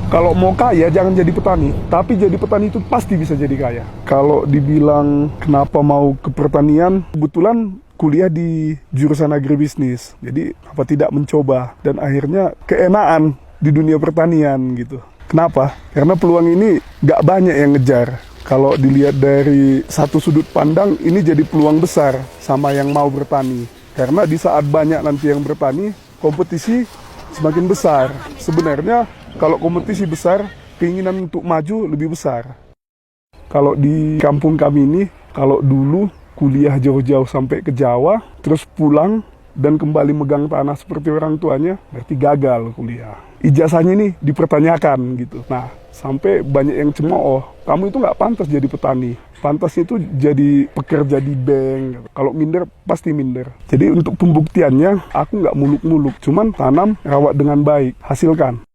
Kalau mau kaya jangan jadi petani, tapi jadi petani itu pasti bisa jadi kaya. Kalau dibilang kenapa mau ke pertanian, kebetulan kuliah di jurusan agribisnis. Jadi apa tidak mencoba, dan akhirnya keenaan di dunia pertanian gitu. Kenapa? Karena peluang ini nggak banyak yang ngejar. Kalau dilihat dari satu sudut pandang, ini jadi peluang besar sama yang mau bertani. Karena di saat banyak nanti yang bertani, kompetisi semakin besar. Sebenarnya kalau kompetisi besar, keinginan untuk maju lebih besar. Kalau di kampung kami ini, kalau dulu kuliah jauh-jauh sampai ke Jawa, terus pulang dan kembali megang tanah seperti orang tuanya, berarti gagal kuliah. Ijazahnya ini dipertanyakan gitu. Nah, sampai banyak yang cemooh, kamu itu nggak pantas jadi petani. Pantasnya itu jadi pekerja di bank. Kalau minder, pasti minder. Jadi untuk pembuktiannya, aku nggak muluk-muluk. Cuman tanam, rawat dengan baik, hasilkan.